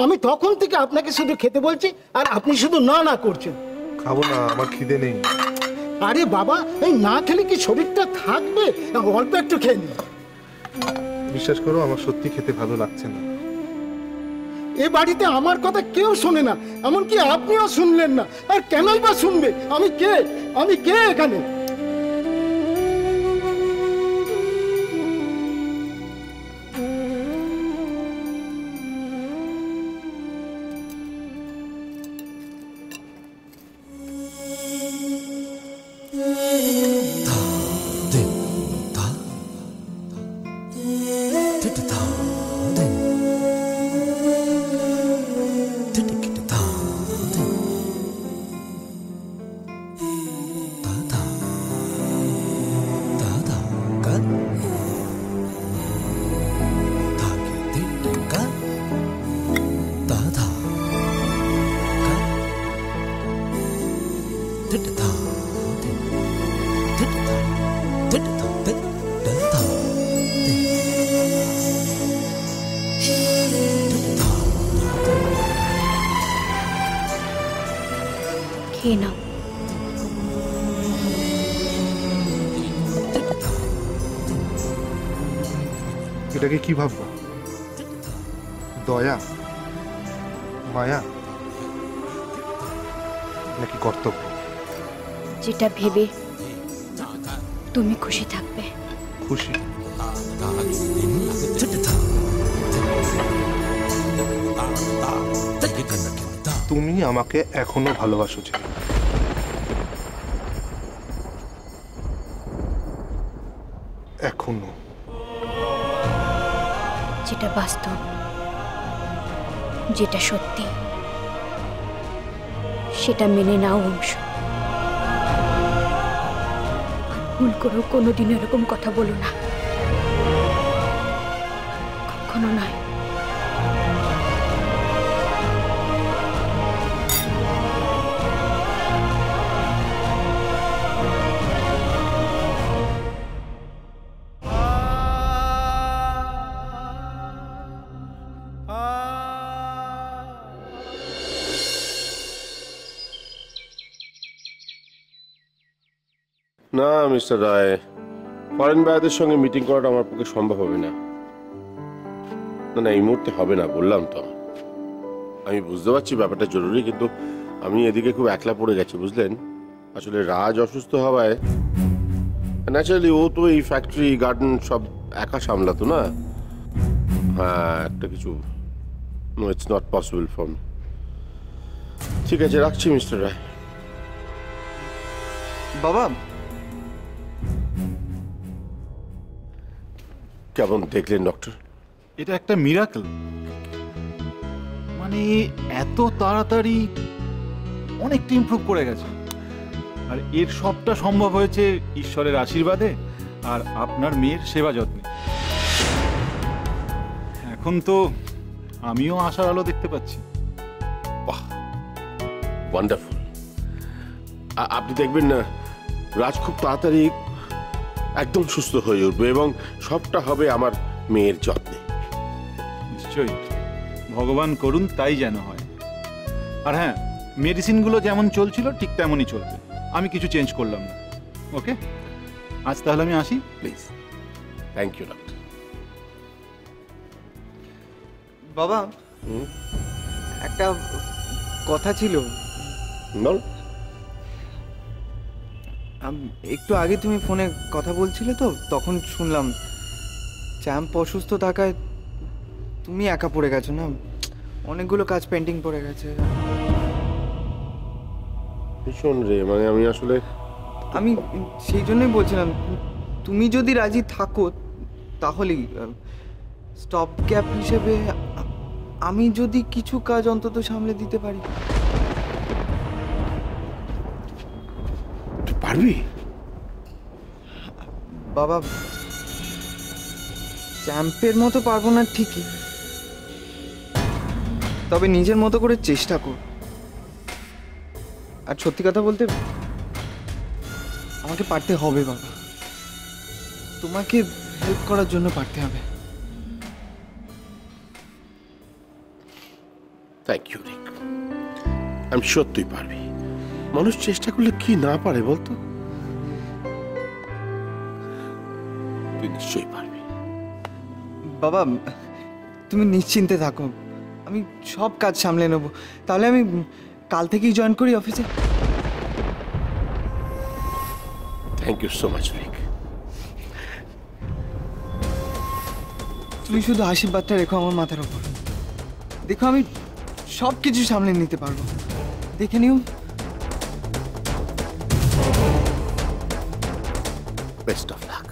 আমি তখন থেকে আপনাকে শুধু খেতে বলছি আর আপনি শুধু না না করছেন। খাবো না, আমার খিদে নেই। আরে বাবা, এই না খেলে কি শরীরটা থাকবে? অল্প একটু খেয়ে নিন। বিশ্বাস করো, আমার সত্যি খেতে ভালো লাগছে না। এ বাড়িতে আমার কথা কেউ শোনে না, এমনকি আপনিও শুনলেন না। আর কেনই বা শুনবে? আমি কে এখানে? খেয়ে নাও। এটাকে কি ভাববো? দয়া, মায়া, নাকি কর্তব্য? যেটা ভেবে তুমি খুশি থাকবে। খুশি? তুমি আমাকে এখনো ভালোবাসো যে? এখনো? যেটা বাস্তব, যেটা সত্যি, সেটা মেনে নাও অংশ। ভুল করেও কোনোদিন এরকম কথা বলো না, কখনো নয়। না মিস্টার রায়, ফরেন বায়ারদের সঙ্গে মিটিং করাটা আমার পক্ষে সম্ভব হবে না। না, এই মুহূর্তে হবে না, বললাম তো। আমি বুঝতে পারছি ব্যাপারটা জরুরি, কিন্তু আমি এদিকে খুব একলা পড়ে গেছি, বুঝলেন। আসলে রাজ অসুস্থ হওয়ায় ন্যাচারালি ও তো এই ফ্যাক্টরি গার্ডেন সব একা সামলাতো না। হ্যাঁ, একটা কিছু no, it's not possible for me. ঠিক আছে, রাখছি মিস্টার রায়। বাবা, কেমন দেখলেন ডক্টর? এটা একটা মিরাকল। মানে এত তাড়াতাড়ি অনেকটা ইমপ্রুভ করে গেছে। আর এর সবটা সম্ভব হয়েছে ঈশ্বরের আশীর্বাদে আর আপনার মেয়ের সেবা যত্নে। এখন তো আমিও আশার আলো দেখতে পাচ্ছি। বাহ, ওয়ান্ডারফুল। আপনি দেখবেন না, রাজ খুব তাড়াতাড়ি একদম সুস্থ হয়ে উঠবে এবং সবটা হবে আমার মেয়ের যত্নে। নিশ্চয়ই, ভগবান করুন তাই যেন হয়। আর হ্যাঁ, মেডিসিনগুলো যেমন চলছিল ঠিক তেমনই চলবে, আমি কিছু চেঞ্জ করলাম না। ওকে, আজ তাহলে আমি আসি। প্লিজ। Thank you doctor. বাবা, একটা কথা ছিল। বল। একটু আগে তুমি ফোনে কথা বলছিলে তো, তখন শুনলাম চ্যাম্প অসুস্থ থাকায় তুমি একা পড়ে গেছো না, অনেকগুলো কাজ পেন্ডিং পড়ে গেছে। ভীষণ রে, মানে আমি সেই জন্যই বলছিলাম, তুমি যদি রাজি থাকো তাহলেই স্টপ গ্যাপ হিসেবে আমি যদি কিছু কাজ অন্তত সামলে দিতে পারি। তুই পারবি? বাবা, চ্যাম্পের মতো পারবো না ঠিকই, তবে নিজের মতো করে চেষ্টা কর। আর সত্যি কথা বলতে আমাকে পারতে হবে বাবা, তোমাকে হেল্প করার জন্য পারতে হবে। থ্যাংক ইউ রিক, আমি শিওর তুই পারবি। মানুষ চেষ্টা করলে কি না পারে বলতো? তুই নিশ্চয়ই পারবি। বাবা তুমি নিশ্চিন্তে থাকো, আমি সব কাজ সামলে নেব। তাহলে আমি কাল থেকেই জয়েন করি অফিসে। থ্যাংক ইউ সো মাচ রিক। তুমি শুধু আশীর্বাদটা রেখো আমার মাথার উপর। দেখো আমি সব কিছু সামলে নিতে পারবো, দেখে নিও। Best of luck.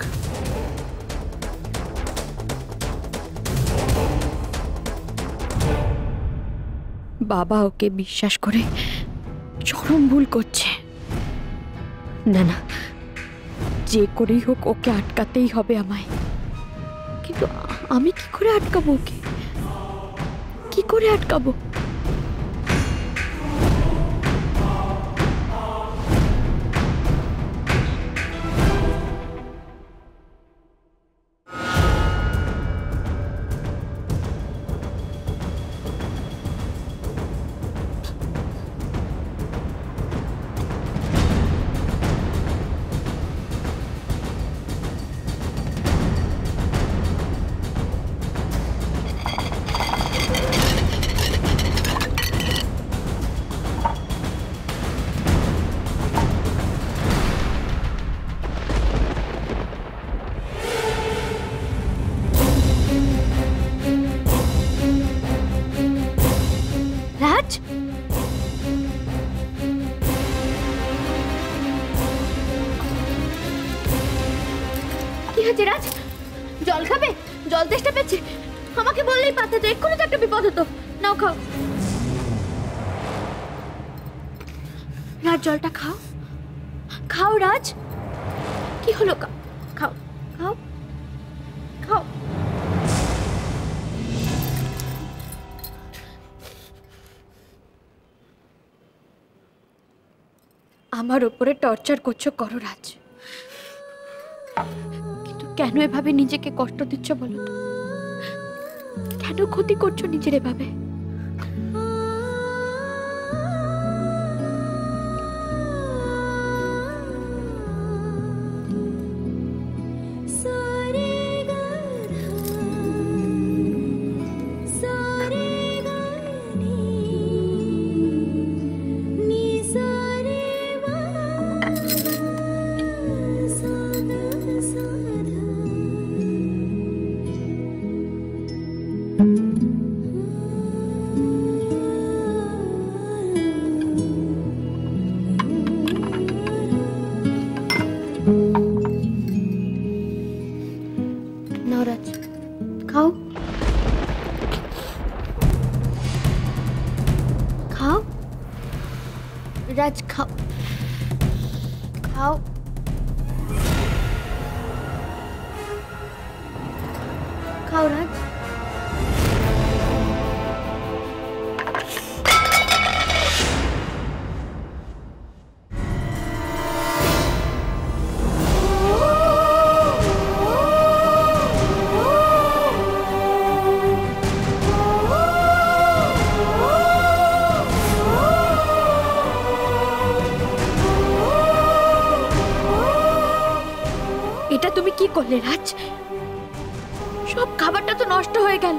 বাবা ওকে বিশ্বাস করে চরম ভুল করছে। না না, যে করেই হোক ওকে আটকাতেই হবে আমায়। কিন্তু আমি কি করে আটকাবো ওকে? কি করে আটকাবো? রাজ, কি হয়েছে রাজ? জল খাবে? জল তেষ্টা পেয়েছে? আমাকে বললেই পারতে তো, এক্ষুনি তো একটা বিপদ হতো। নাও খাও রাজ, জলটা খাও। খাও রাজ, কি হলো? খাও খাও খাও। আমার উপরে টর্চার করছো, করো রাজ, কিন্তু কেন এভাবে নিজেকে কষ্ট দিচ্ছ বলো তো? কেন ক্ষতি করছো নিজের এভাবে? নাও রাজ, খাও খাও রাজ, খাও খাও খাও রাজ। এটা তুমি কি করলে রাজ? সব খাবারটা তো নষ্ট হয়ে গেল।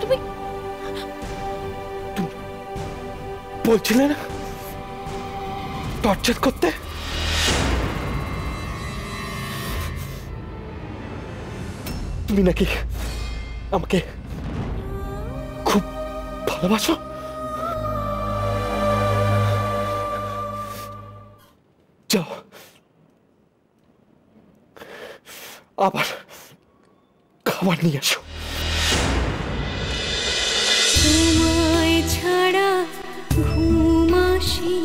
তুমি বলছিলে না টর্চার করতে? তুমি নাকি আমাকে খুব ভালোবাসো? যাও আবার খাবার নিয়ে আসো। তোমায় ছাড়া ঘুম আসে